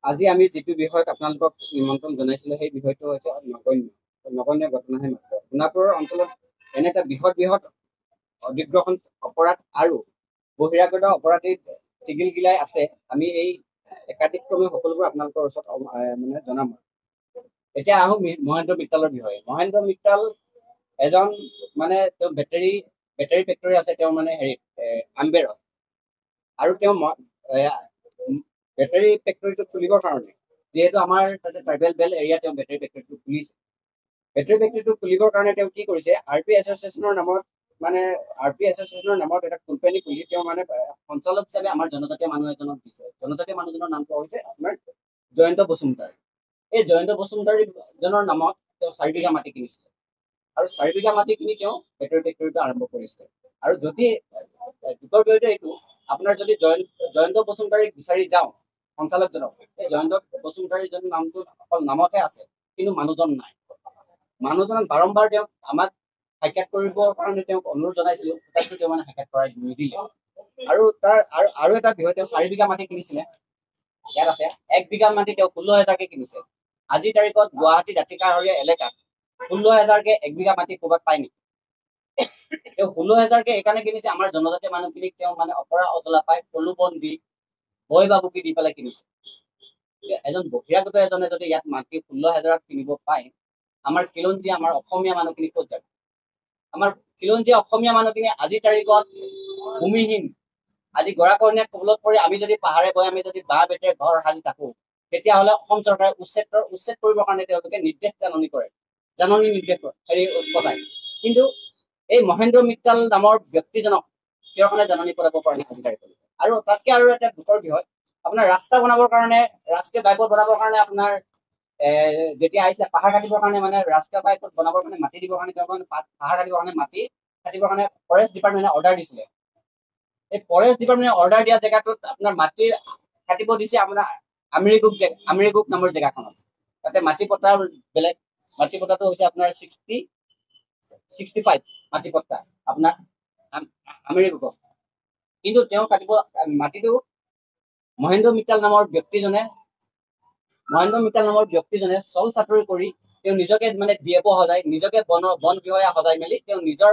আজি আমি যিটো বিষয়ত আপোনালোকক নিমন্ত্ৰণ জনাইছিলো সেই বিষয়টো হৈছে নগণ্য ঘটনাহে মাত্ৰ। সোণাপুৰৰ অঞ্চলত এনে এটা বৃহৎ অধিগ্ৰহণ অপৰাধ আৰু বহিৰাগত অপৰাধী টিগিল গিলাই আছে। আমি এই একাধিক্ৰমে সকলোবোৰ আপোনালোকৰ ওচৰত মানে জনাম। এতিয়া আহো মহেন্দ্ৰ মিত্তালৰ বিষয়ে। মহেন্দ্ৰ মিত্তাল এজন মানে তেওঁ বেটাৰী ফেক্টৰী আছে তেওঁ মানে হেৰিত আম্বেৰত, আৰু তেওঁ বেটাৰী ফেক্টৰীটো খুলিবৰ কাৰণে যিহেতু আমাৰ তাতে ট্ৰাইবেল বেল্ট এৰিয়া তেওঁ বেটাৰী ফেক্টৰীটো খুলিছে। বেটাৰী ফেক্টৰীটো খুলিবৰ কাৰণে তেওঁ কি কৰিছে, আৰ পি এছ'চিয়েশ্যনৰ নামত এটা কোম্পানী খুলি তেওঁ মানে সঞ্চালক হিচাপে আমাৰ জনজাতীয় মানুহ এজনক দিছে। জনজাতীয় মানুহজনৰ নামটো হৈছে আপোনাৰ জয়ন্ত বসুমতাৰী। এই জয়ন্ত বসুমতাৰী জনৰ নামত তেওঁ 4 বিঘা মাটি কিনিছিলে, আৰু 4 বিঘা মাটি কিনি তেওঁ বেটাৰী ফেক্টৰীটো আৰম্ভ কৰিছিলে। আৰু যদি দুখৰ বিষয়টো এইটো, আপোনাৰ যদি জয়ন্ত বসুমতাৰীক বিচাৰি যাওঁ সঞ্চালকজনক, এই জয়ন্ত বসুমতাৰীজন নামটো অকল নামতহে আছে, কিন্তু মানুহজন নাই। মানুহজনক বাৰম্বাৰ তেওঁক আমাক সাক্ষাৎ কৰিবৰ কাৰণে তেওঁক অনুৰোধ জনাইছিলো, তথাপিও তেওঁ মানে সাক্ষাৎ কৰাই নিদিলে। আৰু এটা বিষয়, তেওঁ 4 বিঘা মাটি কিনিছিলে। ইয়াত আছে 1 বিঘা মাটি তেওঁ 16,000কে কিনিছে। আজিৰ তাৰিখত গুৱাহাটী দাঁতিকাষৰীয়া এলেকাত 16,000কে 1 বিঘা মাটি ক'ৰবাত পায় নেকি? তেওঁ 16,000কে এইকাৰণে কিনিছে, আমাৰ জনজাতীয় মানুহখিনিক তেওঁ মানে অপৰা অজলা পাই প্ৰলোভন দি বয় বাবুকি দি পেলাই কিনিছে। এজন বহিৰাগত এজনে যদি ইয়াত মাটি 16,000ত কিনিব পায়, আমাৰ খিলঞ্জীয়া আমাৰ অসমীয়া মানুহখিনি ক'ত যাব? আমাৰ খিলঞ্জীয়া অসমীয়া মানুহখিনি আজিৰ তাৰিখত ভূমিহীন। আজি গৰাকহনীয়াত কবলত পৰি আমি যদি পাহাৰে গৈ আমি যদি বাঁহ বেতেৰে ঘৰ সাজি থাকো, তেতিয়াহ'লে অসম চৰকাৰে উচ্ছেদ কৰিবৰ কাৰণে তেওঁলোকে নিৰ্দেশ নিৰ্দেশ পঠায়। কিন্তু এই মহেন্দ্ৰ মিত্তাল নামৰ ব্যক্তিজনক তেওঁৰ কাৰণে জাননী পঠাব পৰা নাই আজি তাৰিখত। আৰু তাতকে আৰু এটা দুখৰ বিষয়, আপোনাৰ ৰাস্তা বনাবৰ কাৰণে, ৰাষ্ট্ৰীয় ঘাইপথ বনাবৰ কাৰণে আপোনাৰ যেতিয়া আহিছিলে পাহাৰ কাটিবৰ কাৰণে, মানে ৰাস্তা ঘাইপথ বনাবৰ কাৰণে মাটি দিবৰ কাৰণে, তেওঁ পাহাৰ কাটিবৰ কাৰণে মাটি কাটিবৰ কাৰণে ফৰেষ্ট ডিপাৰ্টমেণ্টে অৰ্ডাৰ দিছিলে। এই ফৰেষ্ট ডিপাৰ্টমেণ্টে অৰ্ডাৰ দিয়া জেগাটোত আপোনাৰ মাটি কাটিব দিছে আপোনাৰ আমিৰিগুক নামৰ জেগাখনত। তাতে মাটি পট্টা বেলেগ, মাটি পট্টাটো হৈছে আপোনাৰ 65 মাটি পট্টা আপোনাৰ আমিৰিগুকক। কিন্তু তেওঁ কাটিব মাটিটো মহেন্দ্ৰ মিত্তাল নামৰ ব্যক্তিজনে চল চাতুৰি কৰি তেওঁ নিজকে মানে ডিএফ সজাই, নিজকে বন বিষয়া সজাই মেলি তেওঁ নিজৰ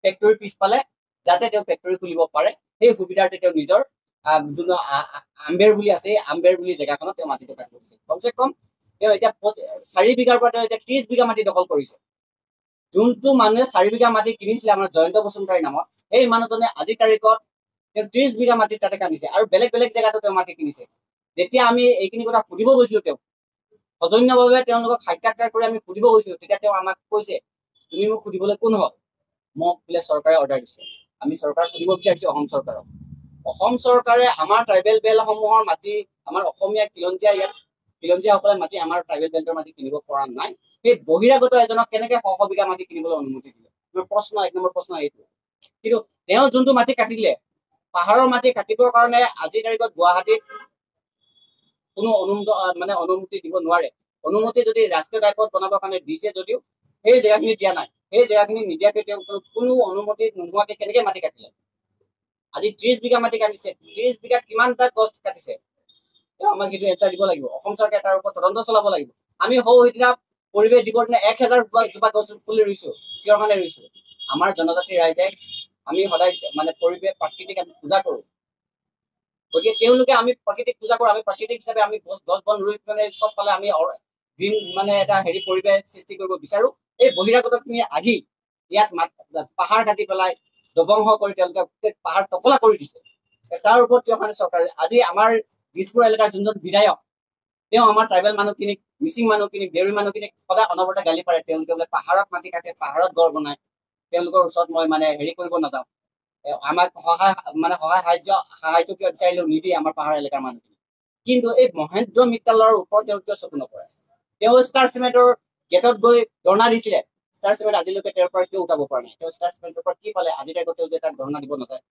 ফেক্টৰীৰ পিছফালে যাতে তেওঁ ফেক্টৰী খুলিব পাৰে, সেই সুবিধাৰ্থে তেওঁ নিজৰ আম্বেৰ বুলি আছে, আম্বেৰ বুলি জেগাখনত তেওঁ মাটিটো কাটিব দিছে। কমচে কম তেওঁ এতিয়া 4 বিঘাৰ পৰা তেওঁ এতিয়া 30 বিঘা মাটি দখল কৰিছে। যোনটো মানুহে 4 বিঘা মাটি কিনিছিলে আমাৰ জয়ন্ত বসুমতাৰীৰ নামত, সেই মানুহজনে আজিৰ তাৰিখত তেওঁ 30 বিঘা মাটি তাতে কাটিছে, আৰু বেলেগ জেগাতো তেওঁ মাটি কিনিছে। যেতিয়া আমি এইখিনি কথা সুধিব গৈছিলো, তেওঁক সৌজন্যভাৱে তেওঁলোকক সাক্ষাৎকাৰ কৰি আমি সুধিব গৈছিলো, তেতিয়া তেওঁ আমাক কৈছে, তুমি মোক সুধিবলৈ কোন হয়? মোক বোলে চৰকাৰে অৰ্ডাৰ দিছে। আমি চৰকাৰক সুধিব বিচাৰিছো অসম চৰকাৰক। অসম চৰকাৰে আমাৰ ট্ৰাইবেল বেল্টসমূহৰ মাটি, আমাৰ অসমীয়া খিলঞ্জীয়াসকলে মাটি আমাৰ ট্ৰাইবেল বেল্টৰ মাটি কিনিব পৰা নাই। সেই বহিৰাগত এজনক কেনেকে শ বিঘা মাটি কিনিবলৈ অনুমতি দিলে? প্ৰশ্ন, 1 নম্বৰ প্ৰশ্ন এইটো। কিন্তু তেওঁ যোনটো মাটি কাটিলে, পাহাৰৰ মাটি কাটিবৰ কাৰণে আজিৰ তাৰিখত গুৱাহাটীত কোনো অনুমতি দিব নোৱাৰে। অনুমতি যদি ৰাষ্ট্ৰীয় ঘাইপথ বনাবৰ কাৰণে দিছে যদিও সেই জেগাখিনি দিয়া নাই। সেই জেগাখিনি নিদিয়াকে তেওঁ কোনো অনুমতি নোহোৱাকে কেনেকে মাটি কাটিলে? আজি 30 বিঘা মাটি কাটিছে, 30 বিঘাত কিমানটা গছ কাটিছে? তেওঁ আমাক সেইটো এনচাৰ দিব লাগিব। অসম চৰকাৰে তাৰ ওপৰত তদন্ত চলাব লাগিব। আমি সিদিনা পৰিৱেশ দিৱসৰ দিনা 1000 জোপা গছ পুলি ৰুইছো। কিহৰ কাৰণে ৰুইছো? আমাৰ জনজাতি ৰাইজে আমি সদায় মানে পৰিৱেশ প্ৰাকৃতিক আমি পূজা কৰো। গতিকে তেওঁলোকে আমি প্ৰাকৃতিক পূজা কৰো, আমি প্ৰাকৃতিক হিচাপে আমি গছ বন ৰুই মানে চব ফালে আমি গ্ৰীণ মানে এটা পৰিৱেশ সৃষ্টি কৰিব বিচাৰো। এই বহিৰাগতখিনি আহি ইয়াত পাহাৰ কাটি পেলাই ধ্বংস কৰি তেওঁলোকে পাহাৰ টকলা কৰি দিছে। তাৰ ওপৰত কিয় কাৰণে চৰকাৰে আজি আমাৰ দিছপুৰ এলেকাৰ যোনজন বিধায়ক, তেওঁ আমাৰ ট্ৰাইবেল মানুহখিনিক, মিচিং মানুহখিনিক, দেউৰী মানুহখিনিক সদায় অনবৰতে গালি পাৰে। তেওঁলোকে বোলে পাহাৰত মাটি কাটে, পাহাৰত ঘৰ বনায়। তেওঁলোকৰ ওচৰত মই মানে কৰিব নাযাওঁ। আমাক সহায় সাহায্য কিয় বিচাৰিলেও নিদিয়ে আমাৰ পাহাৰ এলেকাৰ মানুহখিনি। কিন্তু এই মহেন্দ্ৰ মিত্তালৰ ওপৰত তেওঁ কিয় চকু নপৰে? তেওঁ ষ্টাৰ চিমেণ্টৰ গেটত গৈ ধৰ্ণা দিছিলে। ষ্টাৰ চিমেণ্ট আজিলৈকে তেওঁৰ পৰা কিয় উঠাব পৰা নাই? তেওঁ ষ্টাৰ চিমেণ্টৰ পৰা কি পালে আজি তাৰিখত তেওঁ যে তাত ধৰ্ণা দিব নাযায়?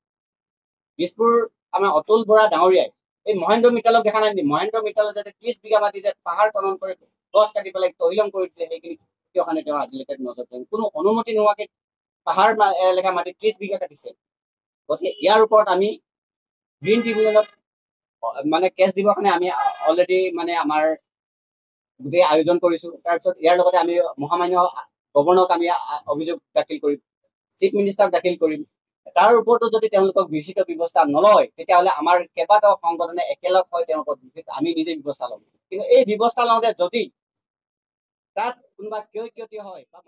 দিছপুৰ আমাৰ অতুল বৰা ডাঙৰীয়াই এই মহেন্দ্ৰ মিত্তালক দেখা নাই নেকি? মহেন্দ্ৰ মিত্তালে যাতে 30 বিঘা মাটি যে পাহাৰ খনন কৰি গছ কাটি পেলাই তহিলং কৰি দিলে, সেইখিনি কিয় কাৰণে তেওঁ আজিলৈকে নজৰ দিয়ে? কোনো অনুমতি নোহোৱাকে পাহাৰ এলেকা মাটি 30 বিঘা কাটিছে। গতিকে ইয়াৰ ওপৰত আমি গ্ৰীণ ট্ৰিবিউনেলত মানে কেছ দিবৰ কাৰণে আমি অলৰেডি মানে আমাৰ গোটেই আয়োজন কৰিছো। তাৰপিছত ইয়াৰ লগতে আমি মহামান্য গৱৰ্ণৰক আমি অভিযোগ দাখিল কৰিম, চিফ মিনিষ্টাৰক দাখিল কৰিম। তাৰ ওপৰতো যদি তেওঁলোকক বিহিত ব্যৱস্থা নলয়, তেতিয়াহ'লে আমাৰ কেইবাটাও সংগঠনে একেলগ হৈ তেওঁৰ ওপৰত আমি নিজে ব্যৱস্থা ল'ম। কিন্তু এই ব্যৱস্থা লওঁতে যদি তাত কোনোবা ক্ষয় ক্ষতি হয় বা